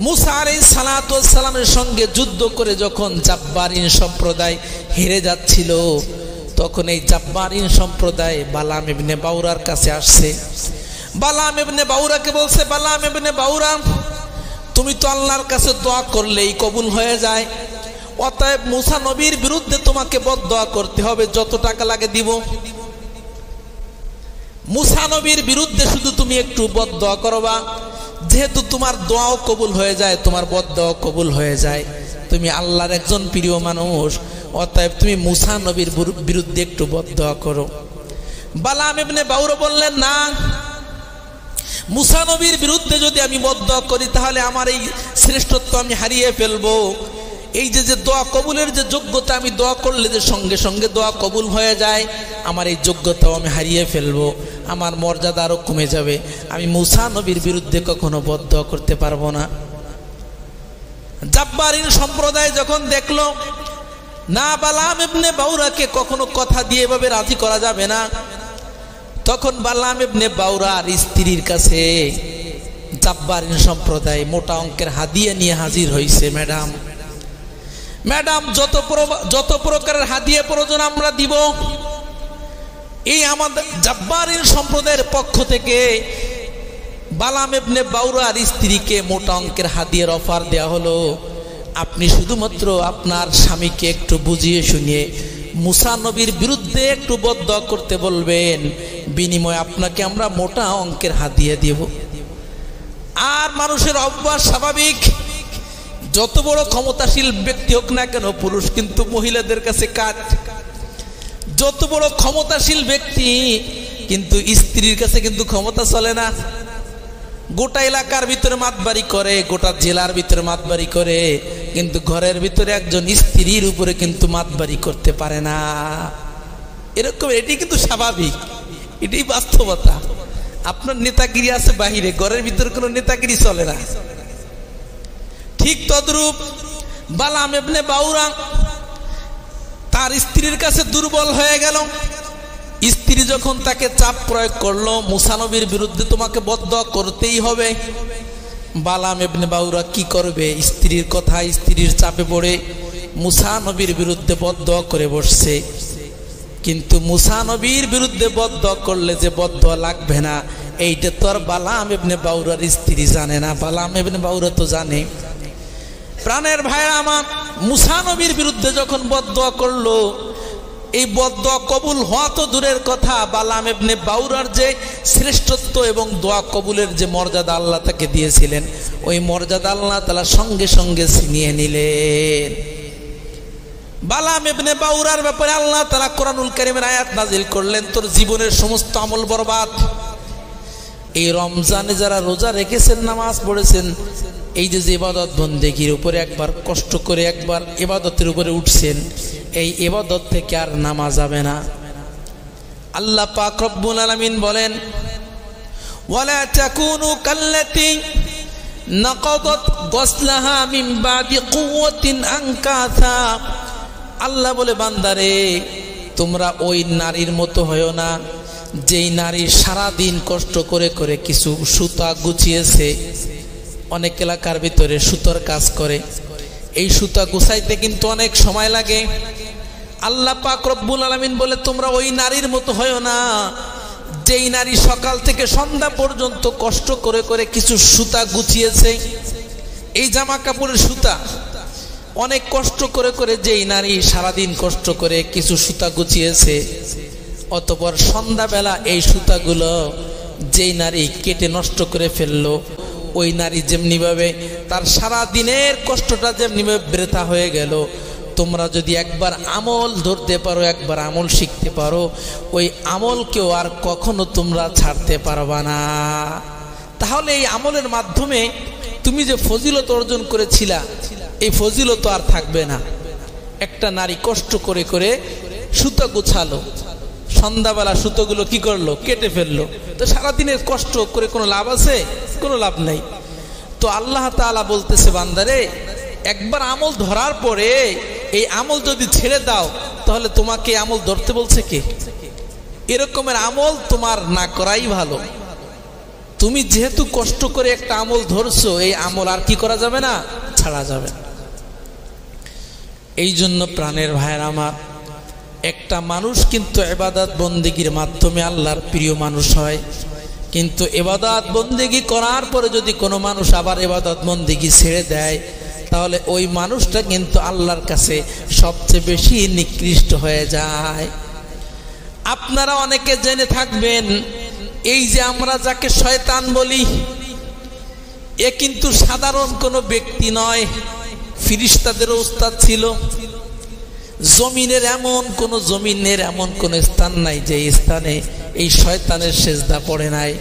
মুসা আলাইহিস সালাতু ওয়াস সালামের সঙ্গে যুদ্ধ করে যখন জাব্বারিন সম্প্রদায় হেরে যাচ্ছিল, তখন এই জাব্বারিন সম্প্রদায় বালাম ইবনে বাউরার কাছে আসছে। বালাম ইবনে বাউরাকে বলছে, বালাম ইবনে বাউরা, তুমি তো আল্লাহর কাছে দোয়া করলেই কবুল হয়ে যায়, অতএব মুসা নবীর বিরুদ্ধে তোমাকে বদদোয়া করতে হবে, যত টাকা লাগে দিব। মুসা নবীর বিরুদ্ধে শুধু তুমি একটু বদদোয়া করবা, যেহেতু তোমার দোয়াও কবুল হয়ে যায়, তোমার বদদোয়াও কবুল হয়ে যায়, তুমি আল্লাহর একজন প্রিয় মানুষ, অতএব তুমি মুসা নবীর বিরুদ্ধে একটু বদদোয়া করো। বালাম ইবনে বাউরা বললেন, না, মুসা নবীর বিরুদ্ধে যদি আমি বদদোয়া করি তাহলে আমার এই শ্রেষ্ঠত্ব আমি হারিয়ে ফেলবো। এই যে দোয়া কবুলের যে যোগ্যতা, আমি দোয়া করলে যে সঙ্গে সঙ্গে দোয়া কবুল হয়ে যায়, আমার এই যোগ্যতাও আমি হারিয়ে ফেলবো, আমার মর্যাদা আরো কমে যাবে, আমি মুসা নবীর বিরুদ্ধে কখনো বদদোয়া করতে পারবো না। জাব্বারিন সম্প্রদায় যখন দেখলো না, বালাম ইবনে বাউরাকে কখনো কথা দিয়ে এভাবে রাজি করা যাবে না, তখন বালাম ইবনে বাউরার স্ত্রীর কাছে জাব্বারিন সম্প্রদায় মোটা অঙ্কের হাদিয়া নিয়ে হাজির হয়েছে। ম্যাডাম, যত প্রকারের হাদিয়া প্রয়োজন আমরা দিব। এই আমাদের জাব্বারিন সম্প্রদায়ের পক্ষ থেকে বালাম ইবনে বাউরার স্ত্রীকে মোটা অঙ্কের হাদিয়ার অফার দেওয়া হলো, আপনি শুধুমাত্র আপনার স্বামীকে একটু বুঝিয়ে শুনিয়ে মুসা নবীর বিরুদ্ধে একটু বদদোয়া করতে বলবেন, বিনিময়ে আপনাকে আমরা মোটা অঙ্কের হাদিয়া দেব। আর মানুষের অভ্যাস স্বাভাবিক, যত বড় ক্ষমতাশীল ব্যক্তি হোক না কেন, পুরুষ কিন্তু মহিলাদের কাছে কাজ। যত বড় ক্ষমতাশীল ব্যক্তি কিন্তু স্ত্রীর কাছে কিন্তু ক্ষমতা চলে না। গোটা এলাকার ভিতরে মাতবাড়ি করে, গোটা জেলার ভিতরে মাতবাড়ি করে, কিন্তু ঘরের ভিতরে একজন স্ত্রীর উপরে কিন্তু মাতবাড়ি করতে পারে না। এরকম, এটি কিন্তু স্বাভাবিক, এটাই বাস্তবতা। আপনার নেতাগিরি আছে বাহিরে, ঘরের ভিতরে কোনো নেতাগিরি চলে না। ঠিক তদ্রূপ বালাম ইবনে বাউরা তার স্ত্রীর কাছে দুর্বল হয়ে গেল। স্ত্রী যখন তাকে চাপ প্রয়োগ করলো, মুসা নবীর বিরুদ্ধে তোমাকে বদদোয়া করতেই হবে, বালাম ইবনে বাউরা কি করবে? স্ত্রীর কথা, স্ত্রীর চাপে পড়ে মুসা নবীর বিরুদ্ধে বদদোয়া করে বসছে। কিন্তু মুসা নবীর বিরুদ্ধে বদদোয়া করলে যে বদদোয়া লাগবে না, এইটা তো আর বালাম ইবনে বাউরার স্ত্রী জানে না। বালাম ইবনে বাউরা তো জানে। প্রাণের ভাইরা আমার, মুসা নবীর বিরুদ্ধে যখন বদদোয়া করলো, এই বদদোয়া কবুল হওয়া তো দূরের কথা, বালাম ইবনে বাউরার যে শ্রেষ্ঠত্ব এবং দোয়া কবুলের যে মর্যাদা আল্লাহ তাকে দিয়েছিলেন, ওই মর্যাদা আল্লাহ তাআলা সঙ্গে সঙ্গে ছিনিয়ে নিলেন। বালাম ইবনে বাউরার ব্যাপারে আল্লাহ তাআলা কোরআনুল কারীমের আয়াত নাজিল করলেন, তোর জীবনের সমস্ত আমল বরবাদ। এই রমজানে যারা রোজা রেখেছেন, নামাজ পড়েছেন, এই যে ইবাদত বন্দেগীর উপরে একবার কষ্ট করে একবার ইবাদতের উপরে উঠছেন, এই ইবাদত থেকে আর নামা যাবে না। আল্লাহ পাক রব্বুল আলামিন বলেন, ওয়ালা তাকুনু কাল্লাতী নাকাদাত গাসলাহা মিন বাদি কুওয়াতিন আনকাসা। আল্লাহ বলে, বান্দারে, তোমরা ওই নারীর মতো হয়ো না যেই নারী সারা দিন কষ্ট করে করে কিছু সুতা গুছিয়েছে। অনেক এলাকার ভিতরে সুতোর কাজ করে, এই সুতা গুছাইতে কিন্তু অনেক সময় লাগে। আল্লাহ পাক রব্বুল আলামিন বলে, তোমরা ওই নারীর মতো হয়ো না যেই নারী সকাল থেকে সন্ধ্যা পর্যন্ত কষ্ট করে করে কিছু সুতা গুছিয়েছে। এই জামা কাপড়ের সুতা অনেক কষ্ট করে করে যেই নারী সারাদিন কষ্ট করে কিছু সুতা গুছিয়েছে, অতঃপর সন্ধ্যাবেলা এই সুতাগুলো যেই নারী কেটে নষ্ট করে ফেললো, ওই নারী যেমনি ভাবে তার সারা দিনের কষ্টটা যেমনি ভাবে বৃথা হয়ে গেল, তোমরা যদি একবার আমল ধরতে পারো, একবার আমল শিখতে পারো, ওই আমলকেও আর কখনো তোমরা ছাড়তে পারবা না। তাহলে এই আমলের মাধ্যমে তুমি যে ফজিলত অর্জন করেছিলা, এই ফজিলত আর থাকবে না। একটা নারী কষ্ট করে করে সুতো গুছালো, সন্ধ্যাবেলা সুতোগুলো কি করলো? কেটে ফেললো। তো সারাদিনের কষ্ট করে কোনো লাভ আছে? কোনো লাভ নাই। তো আল্লাহ তাআলা বলতেছে, বান্দারে, একবার আমল ধরার পরে এই আমল যদি ছেড়ে দাও, তাহলে তোমাকে আমল ধরতে বলছে কে? এরকমের আমল তোমার না করাই ভালো। তুমি যেহেতু কষ্ট করে একটা আমল ধরছো, এই আমল আর কি করা যাবে না, ছাড়া যাবে না। এই জন্য প্রাণের ভাইয়ের আমার, একটা মানুষ কিন্তু ইবাদত বন্দেগীর মাধ্যমে আল্লাহর প্রিয় মানুষ হয়, কিন্তু ইবাদত বন্দেগী করার পরে যদি কোনো মানুষ আবার ইবাদত বন্দেগী ছেড়ে দেয়, তাহলে ওই মানুষটা কিন্তু আল্লাহর কাছে সবচেয়ে বেশি নিকৃষ্ট হয়ে যায়। আপনারা অনেকে জেনে থাকবেন, এই যে আমরা যাকে শয়তান বলি, এ কিন্তু সাধারণ কোনো ব্যক্তি নয়, ফেরেশতাদেরও উস্তাদ ছিল। জমিনের এমন কোন স্থান নাই যে স্থানে এই শয়তানের সেজদা পড়ে নাই।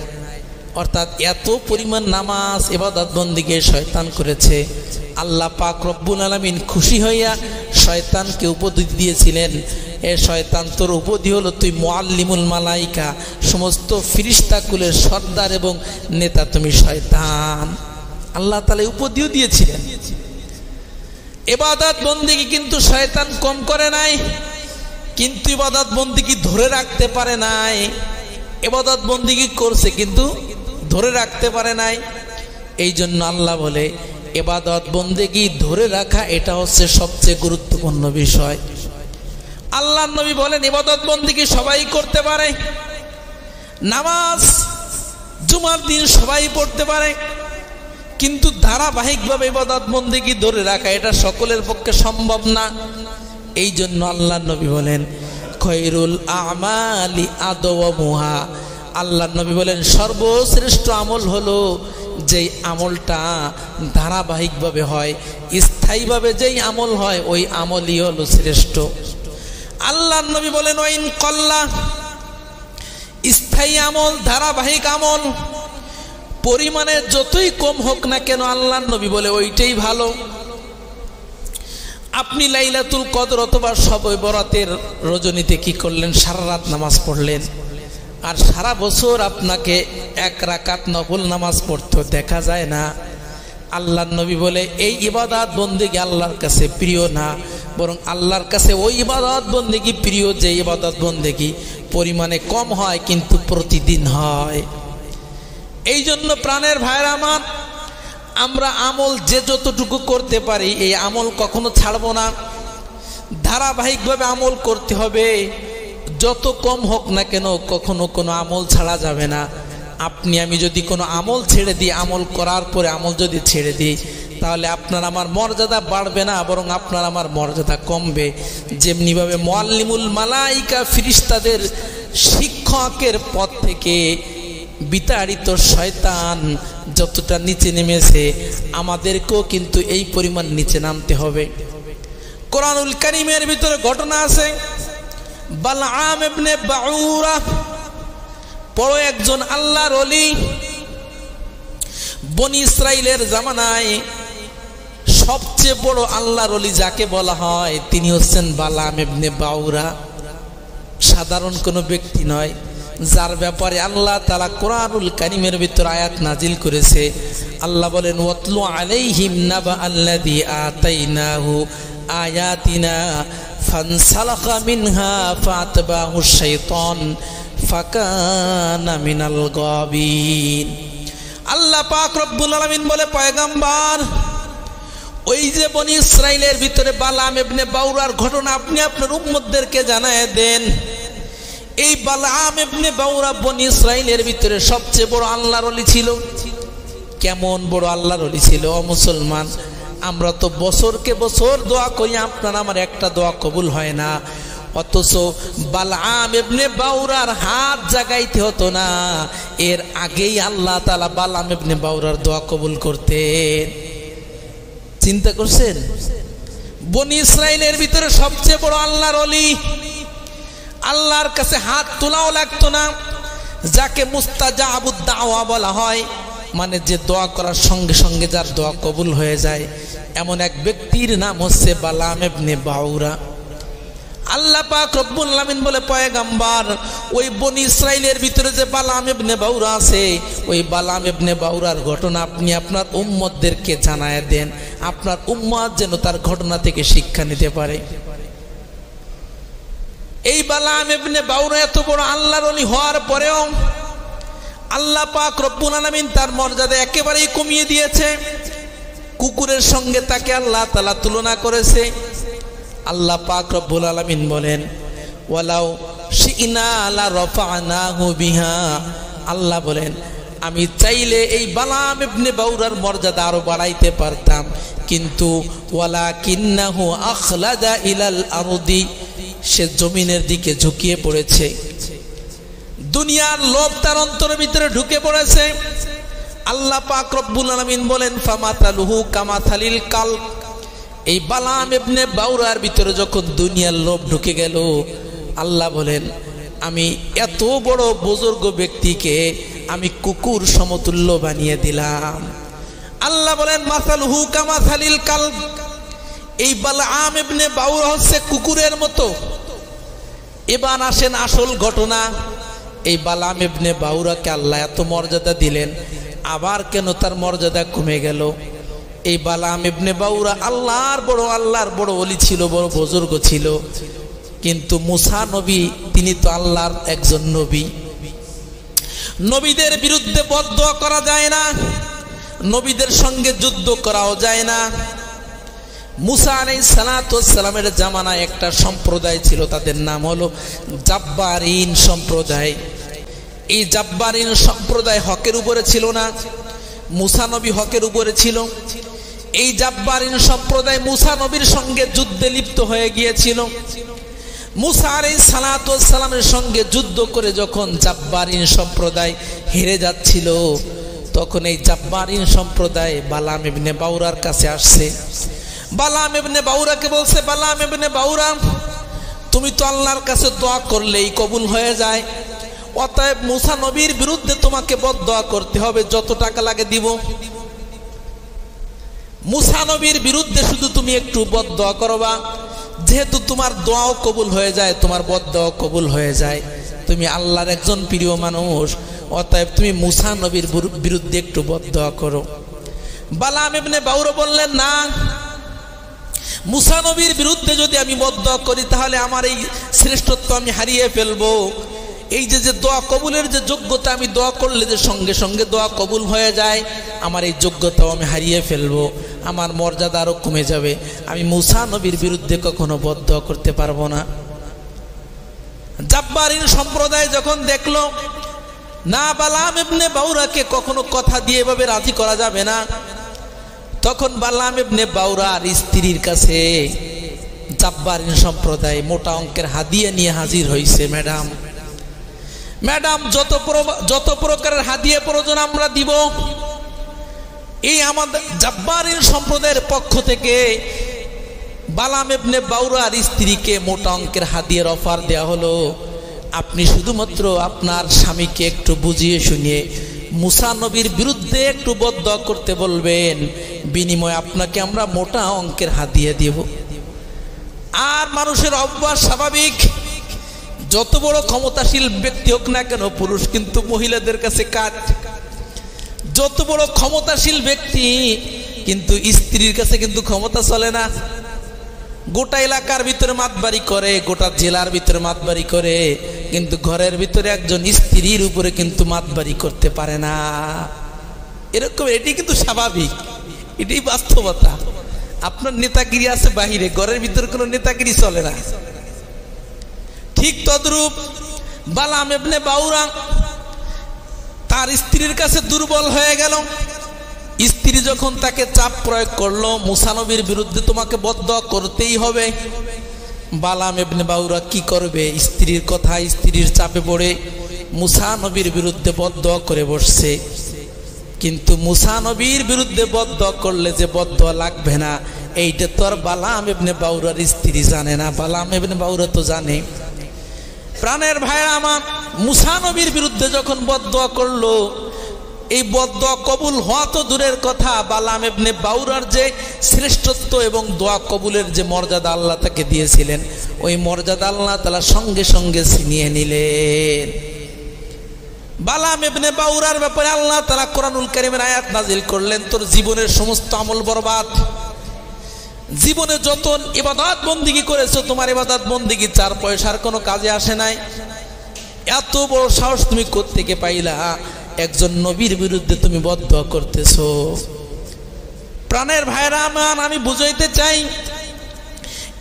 অর্থাৎ এত পরিমাণ নামাজ ইবাদত বন্দেগী শয়তান করেছে। আল্লাহ পাক রব্বুল আলামিন খুশি হইয়া শয়তানকে উপদেশ দিয়েছিলেন, এ শয়তান, তোর উপাধি হলো তুই মুআল্লিমুল মালাইকা, সমস্ত ফেরেশতা কুলের সর্দার এবং নেতা তুমি শয়তান। আল্লাহ তাআলা উপদেশও দিয়েছিলেন। ইবাদত বন্দেগী কিন্তু শয়তান কম করে নাই, কিন্তু ইবাদত বন্দেগী ধরে রাখতে পারে নাই। ইবাদত বন্দেগী করছে কিন্তু ধরে রাখতে পারে নাই। এই জন্য আল্লাহ বলে ইবাদত বন্দেগী ধরে রাখা এটা হচ্ছে সবচেয়ে গুরুত্বপূর্ণ বিষয়। আল্লাহর নবী বলেন ইবাদত বন্দেগী সবাই করতে পারে, নামাজ জুমার দিন সবাই পড়তে পারে, কিন্তু ধারাবাহিকভাবে ইবাদত বন্দেগী ধরে রাখা এটা সকলের পক্ষে সম্ভব না। এই জন্য আল্লাহর নবী বলেন খৈরুল আমালি আদওয়ামুহা, আল্লাহর নবী বলেন সর্বশ্রেষ্ঠ আমল হলো যেই আমলটা ধারাবাহিকভাবে হয়, স্থায়ীভাবে যেই আমল হয়, ওই আমলই হলো শ্রেষ্ঠ। আল্লাহর নবী বলেন ওয়াইন কল্লা, স্থায়ী আমল, ধারাবাহিক আমল পরিমাণে যতই কম হোক না কেন, আল্লাহর নবী বলে ওইটাই ভালো। আপনি লাইলাতুল কদর অথবা শবে বরাতের রজনীতে কি করলেন? সারা রাত নামাজ পড়লেন, আর সারা বছর আপনাকে এক রাকাত নফল নামাজ পড়তে দেখা যায় না। আল্লাহর নবী বলে এই ইবাদত বন্দেগী আল্লাহর কাছে প্রিয় না, বরং আল্লাহর কাছে ওই ইবাদত বন্দেগী প্রিয় যে ইবাদত বন্দেগী পরিমাণে কম হয় কিন্তু প্রতিদিন হয়। এই জন্য প্রাণের ভাইয়েরা আমার, আমরা আমল যে যতটুকু করতে পারি এই আমল কখনো ছাড়বো না, ধারাবাহিকভাবে আমল করতে হবে। যত কম হোক না কেন কখনো কোনো আমল ছাড়া যাবে না। আপনি আমি যদি কোনো আমল ছেড়ে দিই, আমল করার পরে আমল যদি ছেড়ে দিই, তাহলে আপনার আমার মর্যাদা বাড়বে না, বরং আপনার আমার মর্যাদা কমবে। যেমনিভাবে মুআল্লিমুল মালাইকা ফেরেশতাদের শিক্ষকের পদ থেকে বিতাড়িত শয়তান যতটা নিচে নেমেছে, আমাদেরকেও কিন্তু এই পরিমাণ নিচে নামতে হবে। কোরআনুল কারীমের ভিতরে ঘটনা আছে, বালআম ইবনে বাউরা বড় একজন আল্লাহর ওলি। বনি ইসরাইলের জামানায় সবচেয়ে বড় আল্লাহর ওলি যাকে বলা হয় তিনি হচ্ছেন বালআম ইবনে বাউরা। সাধারণ কোনো ব্যক্তি নয়, যার ব্যাপারে আল্লাহ তাআলা কোরআনুল কারীমের ভিতর আয়াত নাজিল করেছে। আল্লাহ বলেন ওয়াতলু আলাইহিম নাবা আল্লাযী আতাইনাহু আয়াতিনা ফানসালাখা মিনহা ফাতবাহু শাইতান ফাকানা মিনাল গাবিন। আল্লাহ পাক রব্বুল আলামিন বলে পয়গম্বর, ওই যে বনি ইসরাইলের ভিতরে বালআম ইবনে বাউরার ঘটনা আপনি আপনার উম্মতদেরকে জানায় দেন। এই বালআম ইবনে বাউরা বনি ইসরাইলের ভিতরে সবচেয়ে বড় আল্লাহর ওলি ছিল। কেমন বড় আল্লাহর ওলি ছিল? ও মুসলমান, আমরা তো বছরকে বছর দোয়া করি, আপনার আমার একটা দোয়া কবুল হয় না। অথচ বালআম ইবনে বাউরার হাত জাগাইতে হতো না, এর আগেই আল্লাহ তাআলা বালআম ইবনে বাউরার দোয়া কবুল করতেন। চিন্তা করছেন? বনি ইসরাইলের ভিতরে সবচেয়ে বড় আল্লাহর ওলি, আল্লাহর কাছে হাত তোলাও লাগতো না, যাকে মুস্তাজাবুদ দাওয়া বলা হয়, মানে যে দোয়া করার সঙ্গে সঙ্গে যার দোয়া কবুল হয়ে যায়, এমন এক ব্যক্তির নাম হচ্ছে বালআম ইবনে বাউরা। আল্লাহ পাক রব্বুল আলামিন বলে পয়গম্বর, ওই বনি ইসরাইলের ভিতরে যে বালআম ইবনে বাউরা আছে, ওই বালআম ইবনে বাউরার ঘটনা আপনি আপনার উম্মতদেরকে জানায় দেন, আপনার উম্মত যেন তার ঘটনা থেকে শিক্ষা নিতে পারে। এই বালআম ইবনে বাউরা এত বড় আল্লাহর ওলি হওয়ার পরেও আল্লাহ পাক রব্বুল আলামিন তার মর্যাদা একেবারেই কমিয়ে দিয়েছে। কুকুরের সঙ্গে তাকে আল্লাহ তাআলা তুলনা করেছে। আল্লাহ পাক রব্বুল আলামিন বলেন, ওয়ালাউ শি'না লা রাফা'নাহু বিহা, আল্লাহ বলেন আমি চাইলে এই বালাম ইবনে বাউরার মর্যাদা আরো বাড়াইতে পারতাম, কিন্তু ওয়ালাকিন্নাহু আখলাদা ইলাল আরদি, সে জমিনের দিকে ঝুঁকিয়ে পড়েছে। দুনিয়ার লোভ তার অন্তরের ভিতরে ঢুকে পড়েছে। আল্লাহ পাক রব্বুল আলামিন বলেন, ফামাতালুহু কামাথালিল কালব, এই বালাম ইবনে বাউরার ভিতরে যখন দুনিয়ার লোভ ঢুকে গেল, আল্লাহ বলেন আমি এত বড় বুজুর্গ ব্যক্তিকে আমি কুকুর সমতুল্য বানিয়ে দিলাম। আল্লাহ বলেন মাসালুহু কামাথালিল কালব, এই বালাম ইবনে বাউরা হচ্ছে কুকুরের মতো। এবার আসেন আসল ঘটনা, এই বালাম ইবনে বাউরাকে আল্লাহ এত মর্যাদা দিলেন, আবার কেন তার মর্যাদা কমে গেল? এই বালাম ইবনে বাউরা আল্লাহর বড় ওলি ছিল, বড় বুজুর্গ ছিল, কিন্তু মুসা নবী তিনি তো আল্লাহর একজন নবী। নবীদের বিরুদ্ধে বদদোয়া করা যায় না, নবীদের সঙ্গে যুদ্ধ করাও যায় না। মুসা আলাইহিস সালাতু ওয়াস সালামের জামানায় একটা সম্প্রদায় ছিল, তাদের নাম হলো জাব্বারিন সম্প্রদায়। এই জাব্বারিন সম্প্রদায় হকের উপরে ছিল না, মুসা নবী হকের উপরে ছিল। এই জাব্বারিন সম্প্রদায় মুসা নবীর সঙ্গে যুদ্ধে লিপ্ত হয়ে গিয়েছিল। মুসা আলাইহিস সালাতু ওয়াস সালামের সঙ্গে যুদ্ধ করে যখন জাব্বারিন সম্প্রদায় হেরে যাচ্ছিল, তখন এই জাব্বারিন সম্প্রদায় বালাম ইবনে বাউরার কাছে আসছে। বালাম ইবনে বাউরাকে বলছে, বালাম ইবনে বাউরা, তুমি তো আল্লাহর কাছে দোয়া করলেই কবুল হয়ে যায়, অতএব মুসা নবীর বিরুদ্ধে তোমাকে বদদোয়া করতে হবে, যত টাকা লাগে দিব। মুসা নবীর বিরুদ্ধে শুধু তুমি একটু বদদোয়া করবা, যেহেতু তোমার দোয়াও কবুল হয়ে যায়, তোমার বদদোয়া কবুল হয়ে যায়, তুমি আল্লাহর একজন প্রিয় মানুষ, অতএব তুমি মুসা নবীর বিরুদ্ধে একটু বদদোয়া করো। বালাম ইবনে বাউরা বললেন, না, মুসা নবীর বিরুদ্ধে যদি আমি বদদোয়া করি তাহলে আমার এই শ্রেষ্ঠত্ব আমি হারিয়ে ফেলবো। এই যে দোয়া কবুলের যে যোগ্যতা, আমি দোয়া করলে যে সঙ্গে সঙ্গে দোয়া কবুল হয়ে যায়, আমার এই যোগ্যতাও আমি হারিয়ে ফেলবো, আমার মর্যাদা আরো কমে যাবে, আমি মুসা নবীর বিরুদ্ধে কখনো বদদোয়া করতে পারবো না। জাব্বারিন সম্প্রদায় যখন দেখলো না বালাম ইবনে বাউরাকে কখনো কথা দিয়ে এভাবে রাজি করা যাবে না, তখন বালাম ইবনে বাউরার স্ত্রীর কাছে জাব্বারিন সম্প্রদায় মোটা অঙ্কের হাদিয়া নিয়ে হাজির হয়েছে। ম্যাডাম যত প্রকারের হাদিয়া প্রয়োজন আমরা দিব। এই আমাদের জাব্বারিন সম্প্রদায়ের পক্ষ থেকে বালাম ইবনে বাউরার স্ত্রীকে মোটা অঙ্কের হাদিয়ার অফার দেওয়া হলো, আপনি শুধুমাত্র আপনার স্বামীকে একটু বুঝিয়ে শুনিয়ে মুসা নবীর বিরুদ্ধে একটু বদদোয়া করতে বলবেন, বিনিময়ে আপনাকে আমরা মোটা অঙ্কের হাদিয়া দেব। আর মানুষের অভ্যাস স্বাভাবিক, যত বড় ক্ষমতাশীল ব্যক্তি হোক না কেন, পুরুষ কিন্তু মহিলাদের কাছে কাজ। যত বড় ক্ষমতাশীল ব্যক্তি কিন্তু স্ত্রীর কাছে কিন্তু ক্ষমতা চলে না। গোটা এলাকার ভিতরে মাতবাড়ি করে, গোটা জেলার ভিতরে মাতবাড়ি করে, কিন্তু ঘরের ভিতরে একজন স্ত্রীর উপরে কিন্তু মাতবাড়ি করতে পারে না। এরকম, এটি কিন্তু স্বাভাবিক, এটি বাস্তবতা। আপনার নেতাগিরি আছে বাহিরে, ঘরের ভিতরে কোনো নেতাগিরি চলে না। ঠিক তদ্রূপ বালাম ইবনে বাউরা তার স্ত্রীর কাছে দুর্বল হয়ে গেল। স্ত্রী যখন তাকে চাপ প্রয়োগ করলো, মুসা নবীর বিরুদ্ধে তোমাকে বদদোয়া করতেই হবে, বালাম ইবনে বাউরা কি করবে? স্ত্রীর কথা, স্ত্রীর চাপে পড়ে মুসা নবীর বিরুদ্ধে বদদোয়া করে বসছে। কিন্তু মুসা নবীর বিরুদ্ধে বদদোয়া করলে যে বদদোয়া লাগবে না, এইটা তো আর বালাম ইবনে বাউরার স্ত্রী জানে না। বালাম ইবনে বাউরা তো জানে। প্রাণের ভাইরা আমার, মুসা নবীর বিরুদ্ধে যখন বদদোয়া করলো, এই বদদোয়া কবুল হওয়া তো দূরের কথা, বালাম ইবনে বাউরার যে শ্রেষ্ঠত্ব এবং দোয়া কবুলের যে মর্যাদা আল্লাহ তাকে দিয়েছিলেন, ওই মর্যাদা আল্লাহ তাআলা সঙ্গে সঙ্গে ছিনিয়ে নিলেন। বালাম ইবনে বাউরার ব্যাপারে আল্লাহ তাআলা কোরআনুল কারীমের আয়াত নাজিল করলেন, তোর জীবনের সমস্ত আমল বরবাদ। জীবনে যত ইবাদত বন্দিগি করেছো, তোমার ইবাদত বন্দিগি 4 পয়সার কোনো কাজে আসে নাই। এত বড় সাহস তুমি কোত্থেকে পাইলা? একজন নবীর বিরুদ্ধে তুমি বদদোয়া করতেছো। প্রাণের ভাইরা আমার, আমি বুঝাইতে চাই,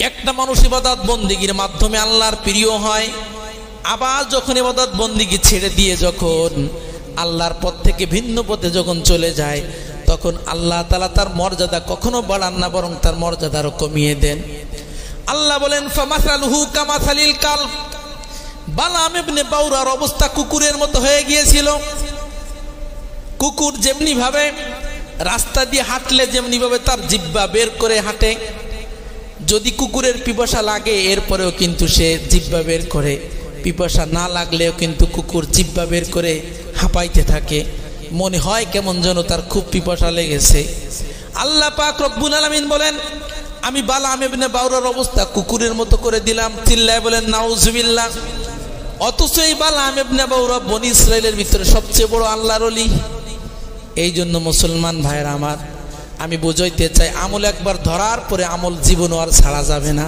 একটা মানুষ ইবাদত বন্দিগির মাধ্যমে আল্লাহর প্রিয় হয়, আবার যখন ইবাদত বন্দিগি ছেড়ে দিয়ে যখন আল্লাহর পথ থেকে ভিন্ন পথে যখন চলে যায়, তখন আল্লাহ তাআলা তার মর্যাদা কখনো বাড়ান না, বরং তার মর্যাদা আরো কমিয়ে দেন। আল্লাহ বলেন, ফামাসালুহু কামাসালিল কালব, বালাম ইবনে বাউরার অবস্থা কুকুরের মতো হয়ে গিয়েছিল। কুকুর যেমনি ভাবে রাস্তা দিয়ে হাঁটলে যেমনি ভাবে তার জিহ্বা বের করে হাঁটে, যদি কুকুরের পিপাসা লাগে এরপরেও কিন্তু সে জিহ্বা বের করে, পিপাসা না লাগলেও কিন্তু কুকুর জিহ্বা বের করে হাঁপাইতে থাকে, মনে হয় কেমন যেন তার খুব পিপাসা লেগেছে। আল্লাহ পাক রব্বুল আলামিন বলেন, আমি বালাম ইবনে বাউরার অবস্থা কুকুরের মতো করে দিলাম। চিল্লায় বলেন নাউজুবিল্লাহ। অথচ এই বালাম ইবনে বাউরা বনি ইসরাইলের ভিতরে সবচেয়ে বড় আল্লাহর ওলি। এই জন্য মুসলমান ভাইরা আমার, আমি বুঝাইতে চাই, আমল একবার ধরার পরে আমল জীবনও আর ছাড়া যাবে না।